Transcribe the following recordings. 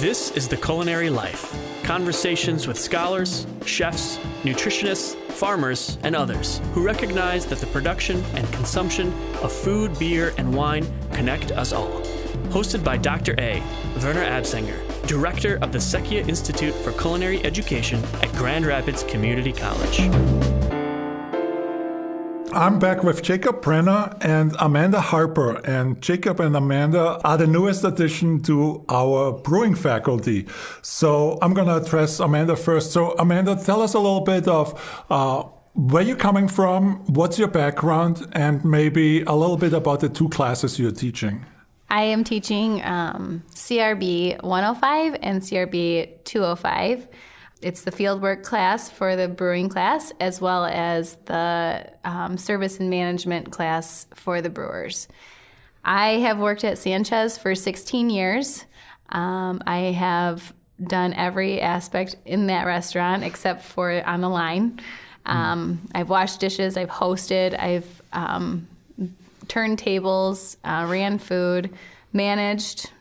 This is the Culinary Life. Conversations with scholars, chefs, nutritionists, farmers, and others who recognize that the production and consumption of food, beer, and wine connect us all. Hosted by Dr. A. Werner Absanger, Director of the Sekia Institute for Culinary Education at Grand Rapids Community College. I'm back with Jacob Brenner and Amanda Harper, and Jacob and Amanda are the newest addition to our brewing faculty. So I'm going to address Amanda first. So Amanda, tell us a little bit of where you're coming from, what's your background, and maybe a little bit about the two classes you're teaching. I am teaching CRB 105 and CRB 205. It's the Fieldwork class for the brewing class, as well as the service and management class for the brewers. I have worked at Sanchez for 16 years. I have done every aspect in that restaurant except for on the line. I've washed dishes, I've hosted, I've turned tables, ran food, managed.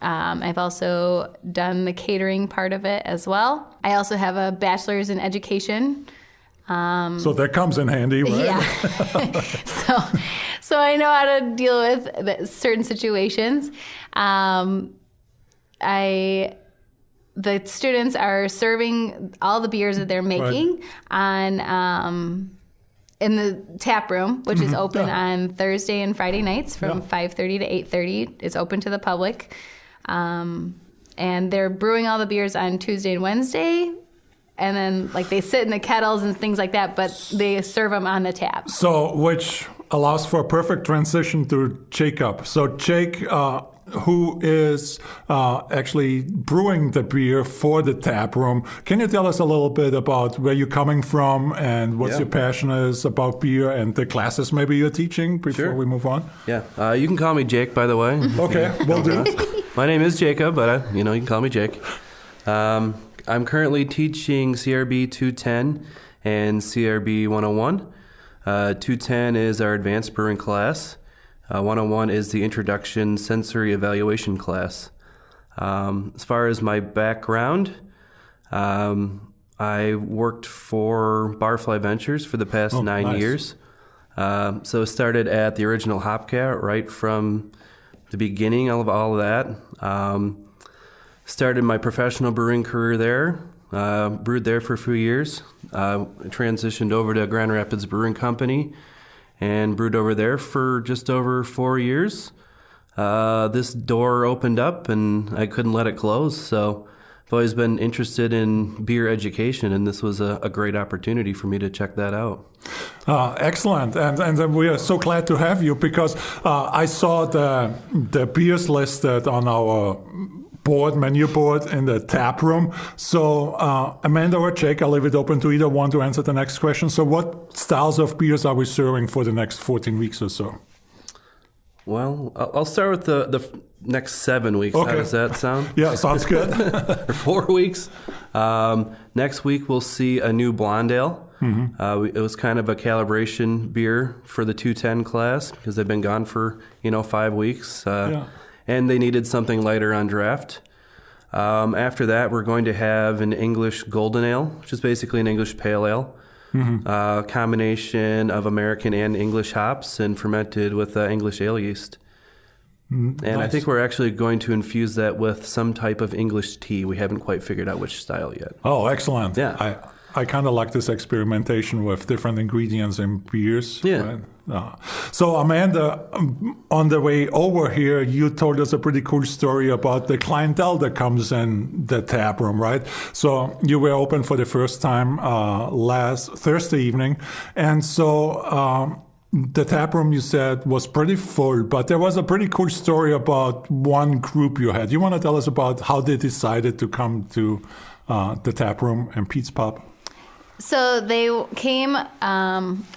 I've also done the catering part of it as well. I also have a bachelor's in education. So that comes in handy, right? Yeah. so I know how to deal with certain situations. The students are serving all the beers that they're making in the tap room, which is open on Thursday and Friday nights from 5:30 to 8:30. It's open to the public. And they're brewing all the beers on Tuesday and Wednesday. And then they sit in the kettles and things like that, but they serve them on the tap. So, which allows for a perfect transition to Jacob. So Jake, who is actually brewing the beer for the tap room. Can you tell us a little bit about where you're coming from and what your passion is about beer and the classes maybe you're teaching before we move on? Yeah, you can call me Jake, by the way. Okay, will do. My name is Jacob, but you can call me Jake. I'm currently teaching CRB 210 and CRB 101. 210 is our advanced brewing class. 101 is the introduction sensory evaluation class. As far as my background, I worked for Barfly Ventures for the past 9 years. So started at the original Hopcat right from the beginning of all of that. Started my professional brewing career there. Brewed there for a few years. Transitioned over to Grand Rapids Brewing Company and brewed over there for just over 4 years. This door opened up and I couldn't let it close. So I've always been interested in beer education, and this was a great opportunity for me to check that out. Excellent. And we are so glad to have you because I saw the beers listed on our menu board in the tap room. So Amanda or Jake, I'll leave it open to either one to answer the next question. So what styles of beers are we serving for the next 14 weeks or so? Well, I'll start with the next 7 weeks. Okay. How does that sound? Yeah, sounds good. For 4 weeks. Next week we'll see a new blonde ale. Mm-hmm. It was kind of a calibration beer for the 210 class because they've been gone for 5 weeks. And they needed something lighter on draft. After that, we're going to have an English Golden Ale, which is basically an English Pale Ale. Mm-hmm. Combination of American and English hops and fermented with English ale yeast. And nice. I think we're actually going to infuse that with some type of English tea. We haven't quite figured out which style yet. Oh, excellent. Yeah. I kind of like this experimentation with different ingredients in beers. Yeah. Right? So Amanda, on the way over here, you told us a pretty cool story about the clientele that comes in the tap room, right? So you were open for the first time last Thursday evening. And so the tap room, you said, was pretty full, but there was a pretty cool story about one group you had. You want to tell us about how they decided to come to the tap room and Pete's Pub? So they came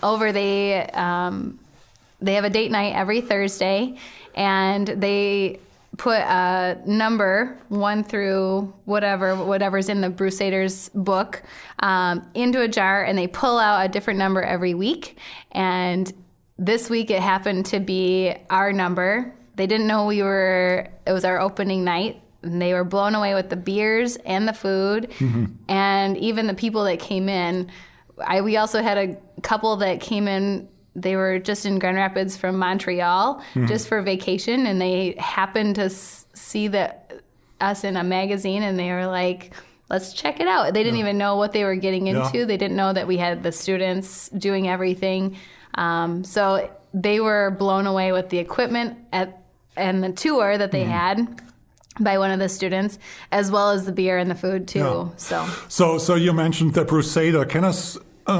over. They have a date night every Thursday, and they put a number 1 through whatever's in the Brusaders book into a jar, and they pull out a different number every week. And this week it happened to be our number. They didn't know it was our opening night. And they were blown away with the beers and the food, and even the people that came in. We also had a couple that came in. They were just in Grand Rapids from Montreal just for vacation, and they happened to see us in a magazine, and they were like, let's check it out. They didn't even know what they were getting into. Yeah. They didn't know that we had the students doing everything. So they were blown away with the equipment and the tour that they had by one of the students, as well as the beer and the food too. Yeah. So you mentioned the Brusader.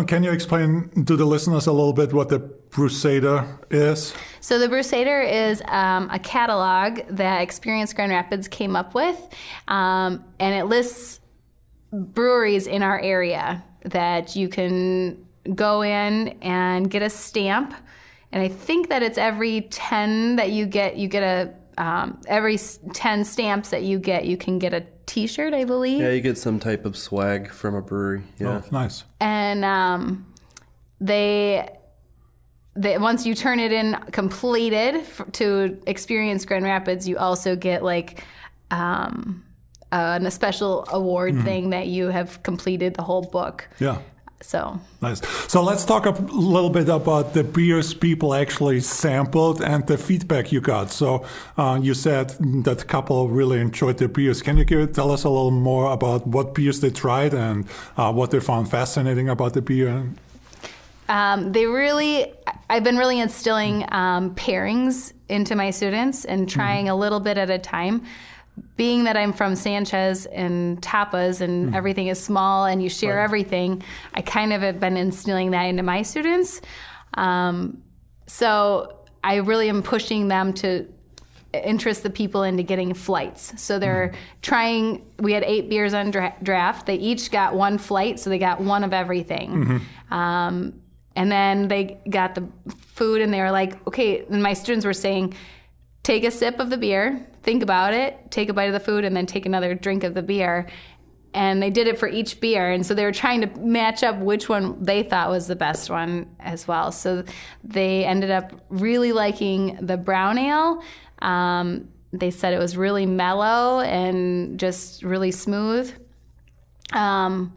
Can you explain to the listeners a little bit what the Brusader is? So the Brusader is a catalog that Experience Grand Rapids came up with, and it lists breweries in our area that you can go in and get a stamp. And I think that it's every 10 that you get every 10 stamps that you get, you can get a T-shirt, I believe. Yeah, you get some type of swag from a brewery. Yeah. Oh, nice. And they once you turn it in completed to Experience Grand Rapids, you also get like a special award thing that you have completed the whole book. Yeah. So nice. So let's talk a little bit about the beers people actually sampled and the feedback you got. So you said that a couple really enjoyed the beers. Can you tell us a little more about what beers they tried and what they found fascinating about the beer? I've been really instilling pairings into my students and trying a little bit at a time. Being that I'm from Sanchez and tapas and everything is small and you share everything, I kind of have been instilling that into my students. So I really am pushing them to interest the people into getting flights. So they're trying, we had 8 beers on draft. They each got 1 flight, so they got 1 of everything. And then they got the food and they were like, okay, and my students were saying, take a sip of the beer, think about it, take a bite of the food, and then take another drink of the beer. And they did it for each beer. And so they were trying to match up which one they thought was the best one as well. So they ended up really liking the brown ale. They said it was really mellow and just really smooth. The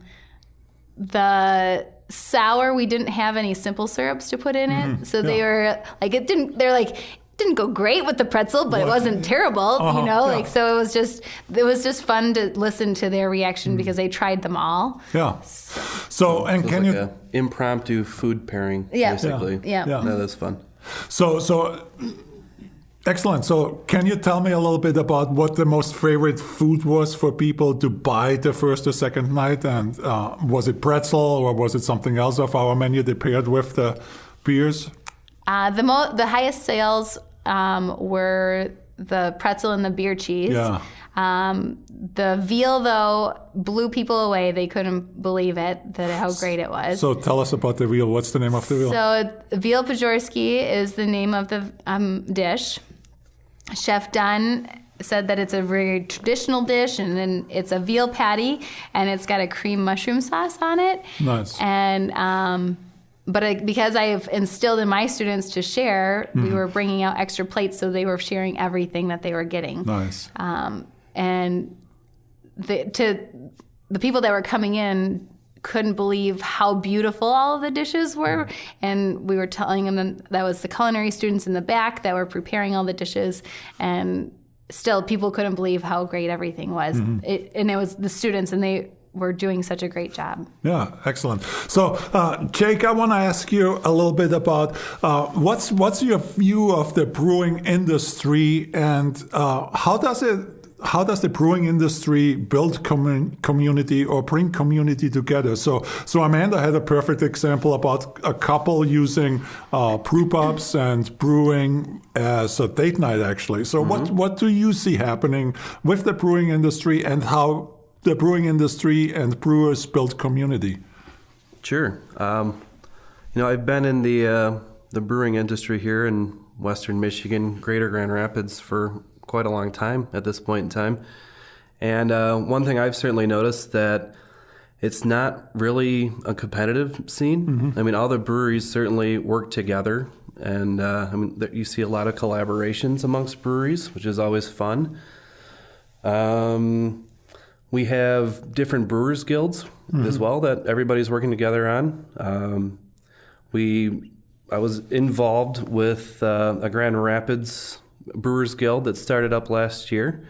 sour, we didn't have any simple syrups to put in it. So they were like, didn't go great with the pretzel, but it wasn't terrible, so it was just fun to listen to their reaction because they tried them all. Yeah. So and can like you a impromptu food pairing, basically. Yeah. No, that's fun. So excellent. So can you tell me a little bit about what the most favorite food was for people to buy the first or second night? And was it pretzel or was it something else off our menu they paired with the beers? The highest sales were the pretzel and the beer cheese. Yeah. The veal, though, blew people away. They couldn't believe it, how great it was. So tell us about the veal. What's the name of the veal? So veal Pajorski is the name of the dish. Chef Dunn said that it's a very traditional dish, and then it's a veal patty, and it's got a cream mushroom sauce on it. Nice. And but because I've instilled in my students to share, we were bringing out extra plates, so they were sharing everything that they were getting. Nice. And the people that were coming in couldn't believe how beautiful all of the dishes were. And we were telling them that was the culinary students in the back that were preparing all the dishes. And still, people couldn't believe how great everything was. And it was the students, and they were doing such a great job. Yeah, excellent. So, Jake, I want to ask you a little bit about what's your view of the brewing industry, and how does the brewing industry build community or bring community together? So Amanda had a perfect example about a couple using brew pubs and brewing as a date night, actually. So what do you see happening with the brewing industry and how the brewing industry and brewers build community? Sure. I've been in the brewing industry here in Western Michigan, Greater Grand Rapids, for quite a long time at this point in time. And one thing I've certainly noticed that it's not really a competitive scene. I mean, all the breweries certainly work together, and you see a lot of collaborations amongst breweries, which is always fun. We have different brewers guilds as well that everybody's working together on. I was involved with a Grand Rapids Brewers Guild that started up last year.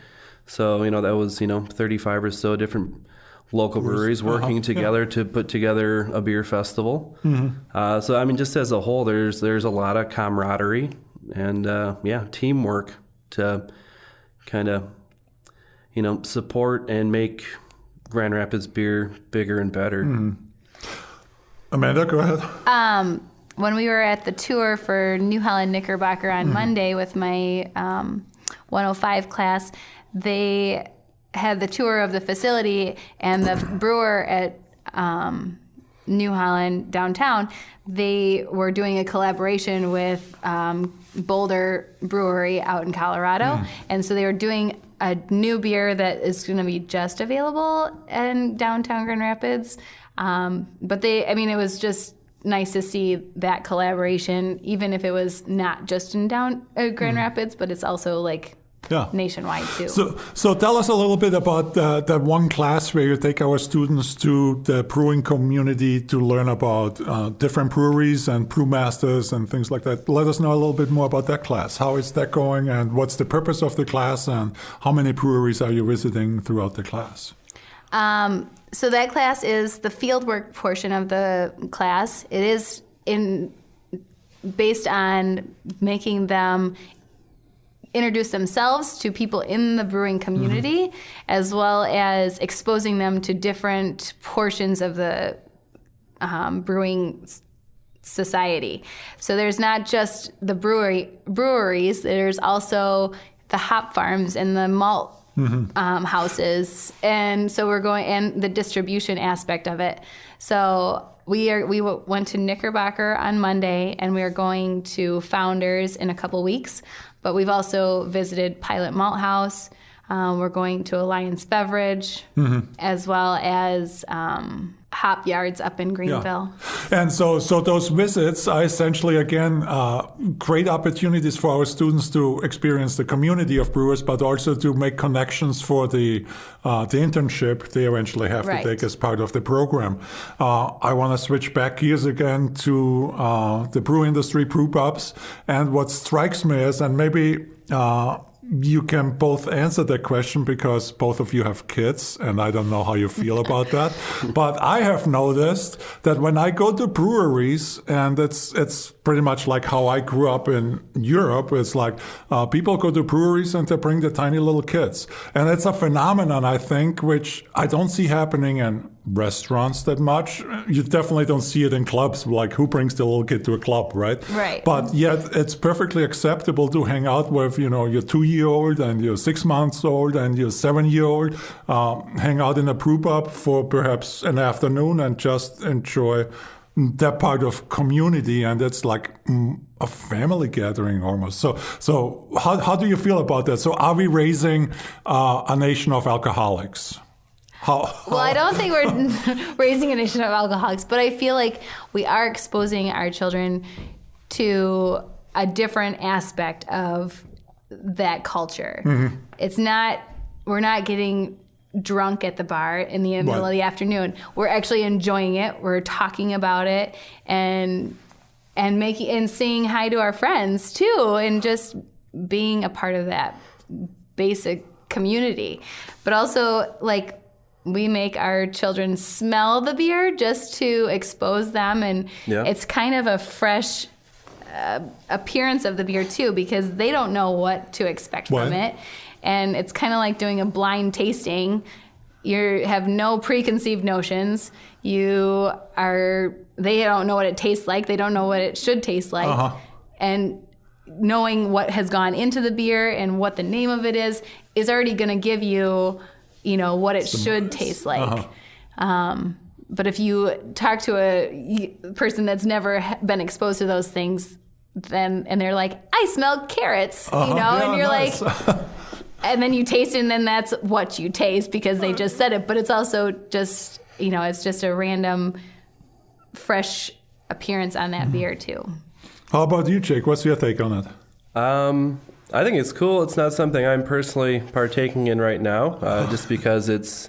So, that was, 35 or so different local breweries working together to put together a beer festival. So, just as a whole, there's a lot of camaraderie and, teamwork to kind of, support and make Grand Rapids beer bigger and better. Amanda, go ahead. When we were at the tour for New Holland Knickerbocker on Monday with my 105 class, they had the tour of the facility, and the brewer at New Holland downtown, they were doing a collaboration with Boulder Brewery out in Colorado. And so they were doing a new beer that is going to be just available in downtown Grand Rapids. But it was just nice to see that collaboration, even if it was not just in Grand Rapids, but it's also nationwide too. So tell us a little bit about that one class where you take our students to the brewing community to learn about different breweries and brewmasters and things like that. Let us know a little bit more about that class. How is that going, and what's the purpose of the class, and how many breweries are you visiting throughout the class? So that class is the fieldwork portion of the class. It is based on making them introduce themselves to people in the brewing community, as well as exposing them to different portions of the brewing society. So there's not just the breweries, there's also the hop farms and the malt houses, and so we're going, and the distribution aspect of it. So we went to Knickerbocker on Monday, and we are going to Founders in a couple weeks. But we've also visited Pilot Malt House. We're going to Alliance Beverage, as well as hop yards up in Greenville. Yeah. And so those visits are essentially, again, great opportunities for our students to experience the community of brewers, but also to make connections for the internship they eventually have to take as part of the program. I want to switch back gears again to the brew industry, brew pubs, and what strikes me is, and maybe you can both answer that question because both of you have kids, and I don't know how you feel about that. But I have noticed that when I go to breweries, and it's pretty much like how I grew up in Europe, it's like people go to breweries and they bring the tiny little kids. And it's a phenomenon, I think, which I don't see happening in restaurants that much. You definitely don't see it in clubs, like who brings the little kid to a club, right? Right. But yet it's perfectly acceptable to hang out with, your 2-year-old and your 6 months old and your 7-year-old, hang out in a brew pub for perhaps an afternoon and just enjoy that part of community. And it's like a family gathering almost. So how do you feel about that? So are we raising a nation of alcoholics? Well, I don't think we're raising a nation of alcoholics, but I feel like we are exposing our children to a different aspect of that culture. We're not getting drunk at the bar in the middle of the afternoon. We're actually enjoying it. We're talking about it and saying hi to our friends too, and just being a part of that basic community. But also, we make our children smell the beer just to expose them, and it's kind of a fresh appearance of the beer too, because they don't know what to expect from it. And it's kind of like doing a blind tasting. You have no preconceived notions. They don't know what it tastes like. They don't know what it should taste like. And knowing what has gone into the beer and what the name of it is already going to give you what it should taste like. But if you talk to a person that's never been exposed to those things, and they're like, I smell carrots, and you're nice. And then you taste it, and then that's what you taste because they just said it. But it's also just, it's just a random, fresh appearance on that beer too. How about you, Jake? What's your take on it? I think it's cool. It's not something I'm personally partaking in right now, just because it's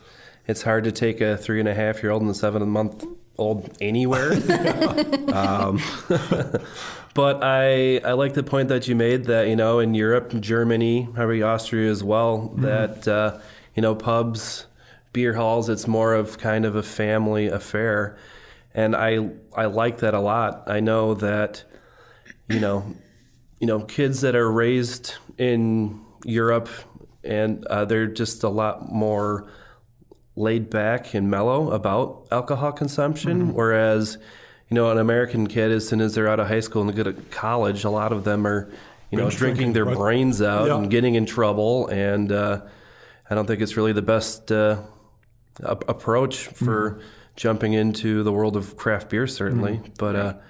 hard to take a 3.5-year-old and a 7-month-old anywhere. But I like the point that you made that, in Europe, Germany, probably Austria as well, that, pubs, beer halls, it's more of kind of a family affair. And I like that a lot. I know that, kids that are raised in Europe and they're just a lot more laid back and mellow about alcohol consumption, whereas an American kid, as soon as they're out of high school and they go to college, a lot of them are drinking their brains out and getting in trouble, and I don't think it's really the best approach for jumping into the world of craft beer, certainly, but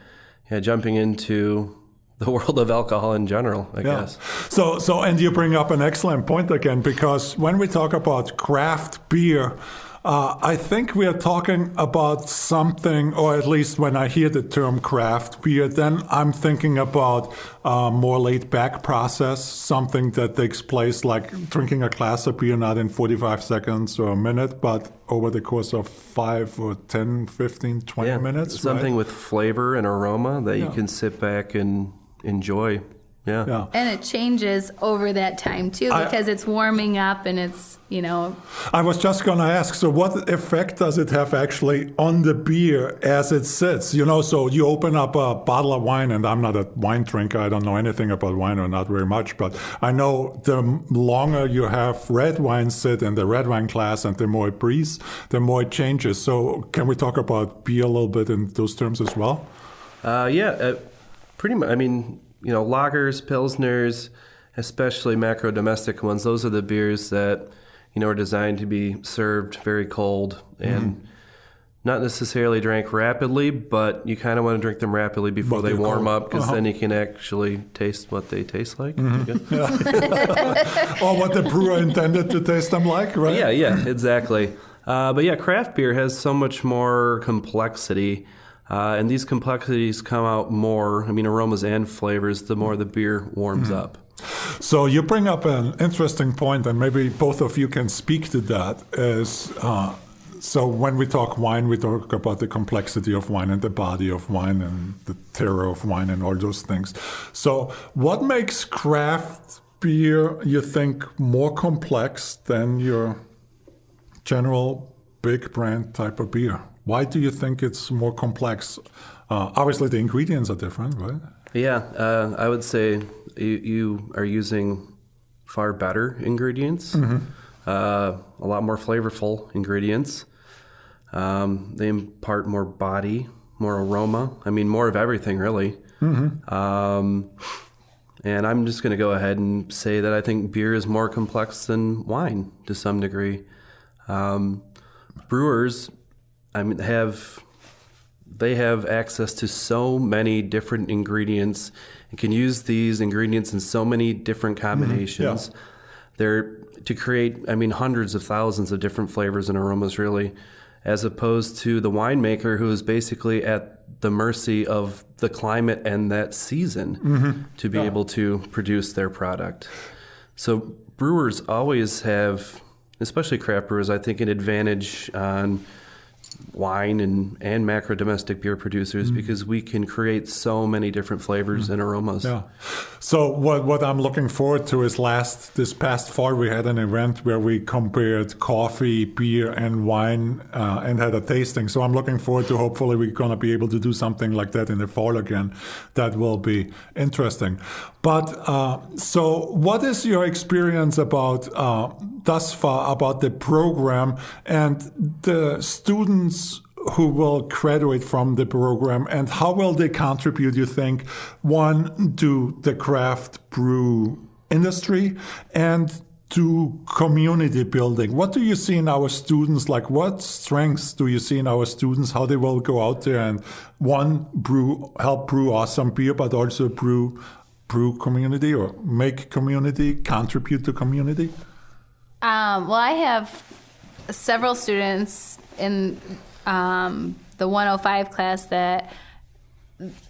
jumping into the world of alcohol in general, I guess. So, and you bring up an excellent point again, because when we talk about craft beer, I think we are talking about something, or at least when I hear the term craft beer, then I'm thinking about a more laid-back process, something that takes place like drinking a glass of beer, not in 45 seconds or a minute, but over the course of 5 or 10, 15, 20 minutes. Something with flavor and aroma that you can sit back and enjoy. Yeah. And it changes over that time too, because it's warming up and it's, I was just going to ask, so what effect does it have actually on the beer as it sits? So you open up a bottle of wine, and I'm not a wine drinker. I don't know anything about wine, or not very much, but I know the longer you have red wine sit in the red wine glass and the more it breathes, the more it changes. So can we talk about beer a little bit in those terms as well? Pretty much. I mean, lagers, pilsners, especially macro domestic ones, those are the beers that, are designed to be served very cold and not necessarily drank rapidly, but you kind of want to drink them rapidly before they warm up, because then you can actually taste what they taste like. Or what the brewer intended to taste them like, right? Yeah, exactly. But craft beer has so much more complexity. And these complexities come out more, aromas and flavors, the more the beer warms up. So you bring up an interesting point, and maybe both of you can speak to that, is so when we talk wine, we talk about the complexity of wine and the body of wine and the terroir of wine and all those things. So what makes craft beer, you think, more complex than your general big brand type of beer? Why do you think it's more complex? Obviously, the ingredients are different, right? Yeah, I would say you are using far better ingredients, a lot more flavorful ingredients. They impart more body, more aroma. More of everything, really. And I'm just going to go ahead and say that I think beer is more complex than wine to some degree. Brewers, they have access to so many different ingredients and can use these ingredients in so many different combinations. They're to create, hundreds of thousands of different flavors and aromas, really, as opposed to the winemaker, who is basically at the mercy of the climate and that season to be able to produce their product. So brewers always have, especially craft brewers, I think, an advantage on wine and macro domestic beer producers, because we can create so many different flavors and aromas. Yeah. So what I'm looking forward to is this past fall we had an event where we compared coffee, beer, and wine and had a tasting. So I'm looking forward to, hopefully we're going to be able to do something like that in the fall again. That will be interesting. But so what is your experience about thus far about the program and the students who will graduate from the program, and how will they contribute, you think, one, to the craft brew industry and to community building? What do you see in our students? Like, what strengths do you see in our students, how they will go out there and, one, help brew awesome beer, but also brew community, or make community, contribute to community? Well, I have several students in the 105 class that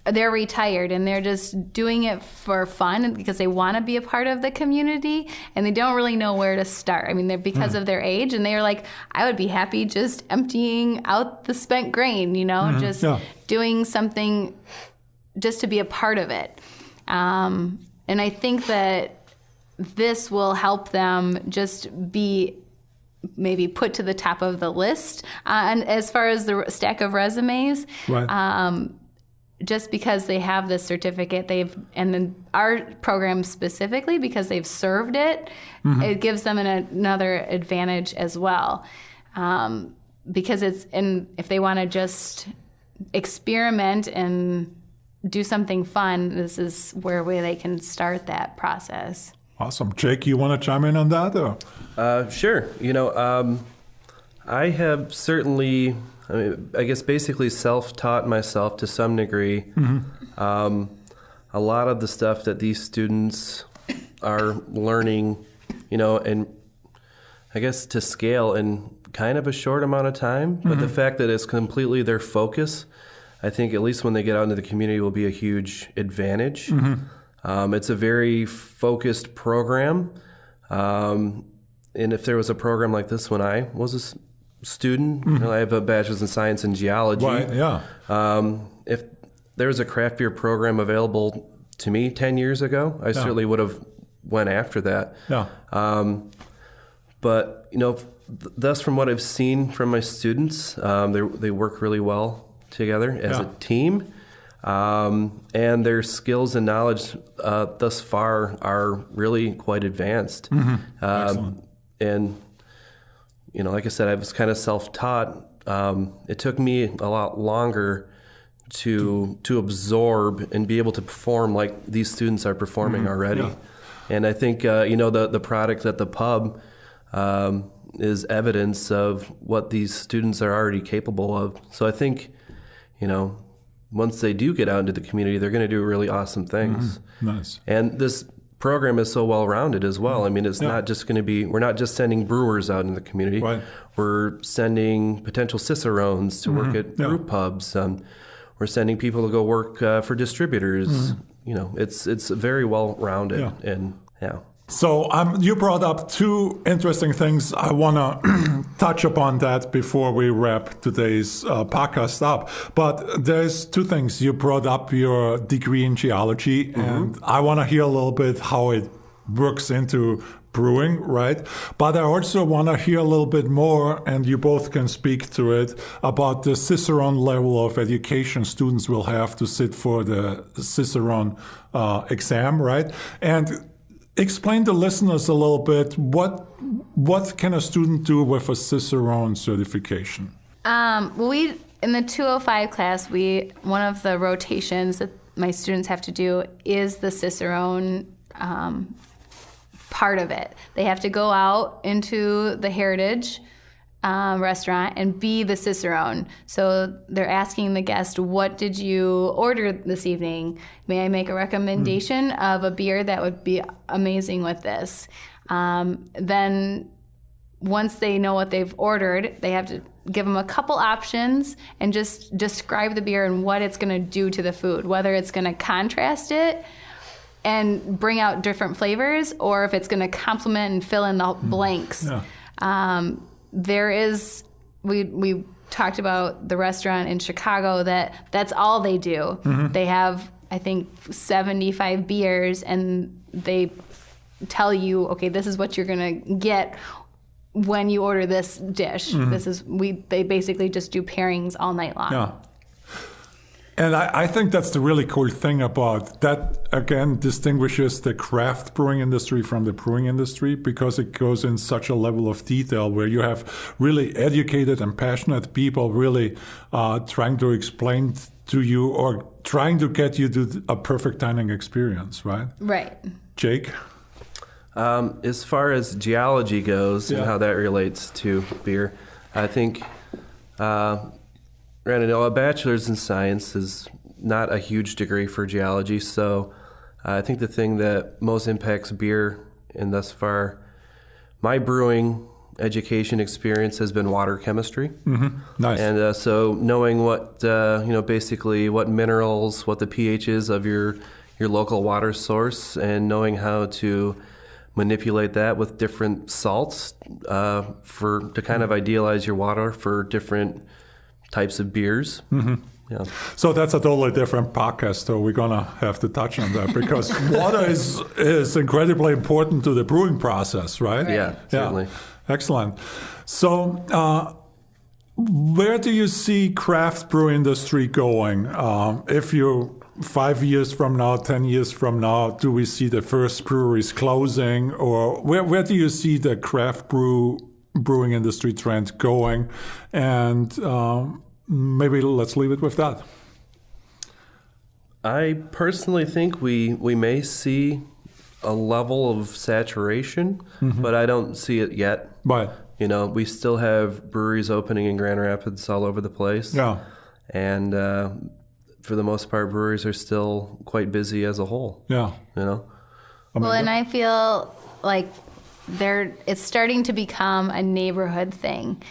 they're retired and they're just doing it for fun because they want to be a part of the community and they don't really know where to start. I mean, they're because of their age, and they're like, I would be happy just emptying out the spent grain, just doing something just to be a part of it. And I think that this will help them just be maybe put to the top of the list. And as far as the stack of resumes, Right. Just because they have this certificate, and then our program specifically, because they've served it, it gives them another advantage as well. Because if they want to just experiment and do something fun, this is where they can start that process. Awesome. Jake, you want to chime in on that? Or? Sure. I have certainly, I guess basically self-taught myself to some degree. A lot of the stuff that these students are learning, and I guess to scale in kind of a short amount of time. But the fact that it's completely their focus, I think at least when they get out into the community will be a huge advantage. It's a very focused program. And if there was a program like this when I was a student, I have a bachelor's in science and geology. Right, yeah. If there was a craft beer program available to me 10 years ago, I certainly would have went after that. Yeah. But, thus from what I've seen from my students, they work really well together as a team. And their skills and knowledge thus far are really quite advanced. Excellent. And, like I said, I was kind of self-taught. It took me a lot longer to absorb and be able to perform like these students are performing already. Yeah. And I think, the product at the pub is evidence of what these students are already capable of. So I think, once they do get out into the community, they're going to do really awesome things. Nice. And this program is so well-rounded as well. I mean, it's not just going to be, we're not just sending brewers out in the community. Right. We're sending potential cicerones to work at brew pubs. We're sending people to go work for distributors. It's very well-rounded. Yeah. And So you brought up two interesting things. I want to touch upon that before we wrap today's podcast up. But there's two things. You brought up your degree in geology, and I want to hear a little bit how it works into brewing, right? But I also want to hear a little bit more, and you both can speak to it, about the Cicerone level of education students will have to sit for the Cicerone exam, right? And explain to listeners a little bit what can a student do with a Cicerone certification? We in the 205 class, one of the rotations that my students have to do is the Cicerone part of it. They have to go out into the Heritage restaurant and be the Cicerone. So they're asking the guest, what did you order this evening? May I make a recommendation of a beer that would be amazing with this? Then once they know what they've ordered, they have to give them a couple options and just describe the beer and what it's going to do to the food, whether it's going to contrast it and bring out different flavors, or if it's going to complement and fill in the blanks. Yeah. We talked about the restaurant in Chicago that's all they do. They have, I think, 75 beers, and they tell you, okay, this is what you're going to get when you order this dish. They basically just do pairings all night long. Yeah. And I think that's the really cool thing about that, again, distinguishes the craft brewing industry from the brewing industry, because it goes in such a level of detail where you have really educated and passionate people really trying to explain to you or trying to get you to a perfect dining experience, right? Right. Jake? As far as geology goes and how that relates to beer, I think... Granted, a bachelor's in science is not a huge degree for geology, so I think the thing that most impacts beer, and thus far my brewing education experience has been water chemistry. Nice. And so knowing what, basically what minerals, what the pH is of your local water source, and knowing how to manipulate that with different salts to kind of idealize your water for different types of beers. Yeah. So that's a totally different podcast, so we're going to have to touch on that because water is incredibly important to the brewing process, right? Yeah, certainly. Excellent. So where do you see craft brew industry going? If you 5 years from now, 10 years from now, do we see the first breweries closing? Or where do you see the craft brewing industry trend going? And maybe let's leave it with that. I personally think we may see a level of saturation, but I don't see it yet. But we still have breweries opening in Grand Rapids all over the place. Yeah. And for the most part, breweries are still quite busy as a whole. Yeah. Well, and I feel like it's starting to become a neighborhood thing.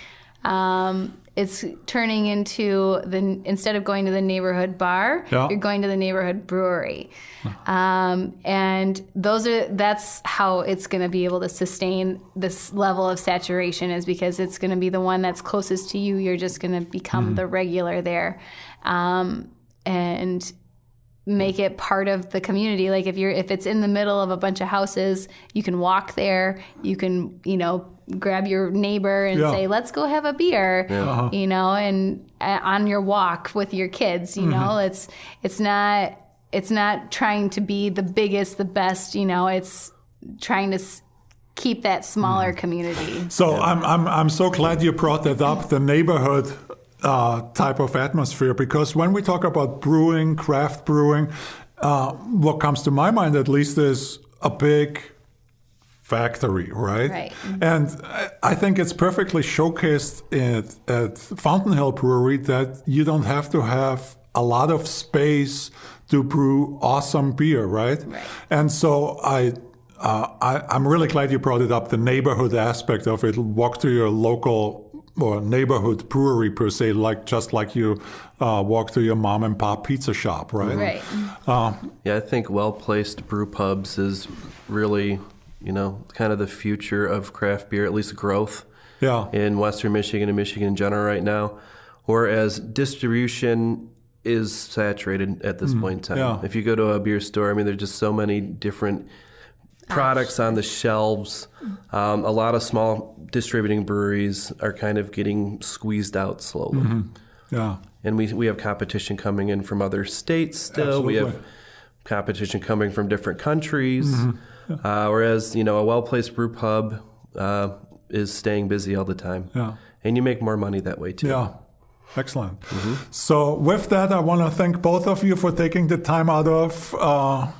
It's turning into instead of going to the neighborhood bar, you're going to the neighborhood brewery. And that's how it's going to be able to sustain this level of saturation, is because it's going to be the one that's closest to you. You're just going to become the regular there. And make it part of the community. Like if it's in the middle of a bunch of houses, you can walk there. You can, grab your neighbor and say, let's go have a beer, and on your walk with your kids, it's not trying to be the biggest, the best, it's trying to keep that smaller community. So I'm so glad you brought that up, the neighborhood type of atmosphere, because when we talk about brewing, craft brewing, what comes to my mind at least is a big factory, right? Right. And I think it's perfectly showcased at Fountain Hill Brewery that you don't have to have a lot of space to brew awesome beer, right? Right. And so I'm really glad you brought it up, the neighborhood aspect of it. Walk to your local or neighborhood brewery per se, just like you walk to your mom and pop pizza shop, right? Right. Yeah, I think well-placed brew pubs is really, kind of the future of craft beer, at least growth in Western Michigan and Michigan in general right now. Whereas distribution is saturated at this point in time. Yeah. If you go to a beer store, there's just so many different products on the shelves. A lot of small distributing breweries are kind of getting squeezed out slowly. Yeah. And we have competition coming in from other states still. Absolutely. We have competition coming from different countries. Whereas, a well-placed brew pub is staying busy all the time. Yeah. And you make more money that way, too. Yeah. Excellent. So with that, I want to thank both of you for taking the time out of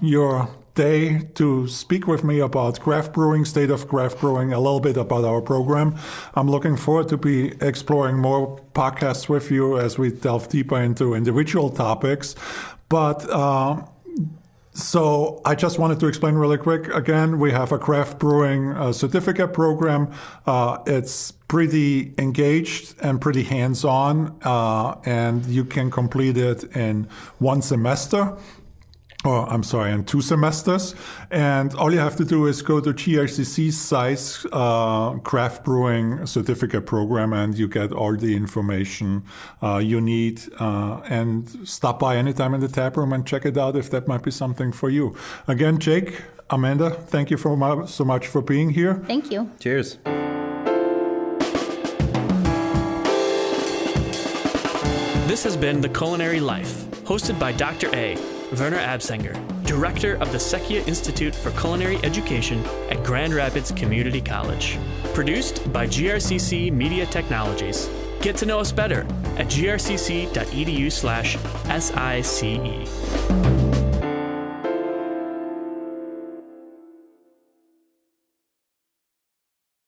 your day to speak with me about craft brewing, state of craft brewing, a little bit about our program. I'm looking forward to be exploring more podcasts with you as we delve deeper into individual topics. But so I just wanted to explain really quick. Again, we have a craft brewing certificate program. It's pretty engaged and pretty hands-on, and you can complete it in 1 semester. In 2 semesters. And all you have to do is go to GRCC's site, Craft Brewing Certificate Program, and you get all the information you need. And stop by anytime in the tap room and check it out if that might be something for you. Again, Jake, Amanda, thank you so much for being here. Thank you. Cheers. This has been The Culinary Life, hosted by Dr. A. Werner Absanger, Director of the Sekia Institute for Culinary Education at Grand Rapids Community College. Produced by GRCC Media Technologies. Get to know us better at grcc.edu/SICE.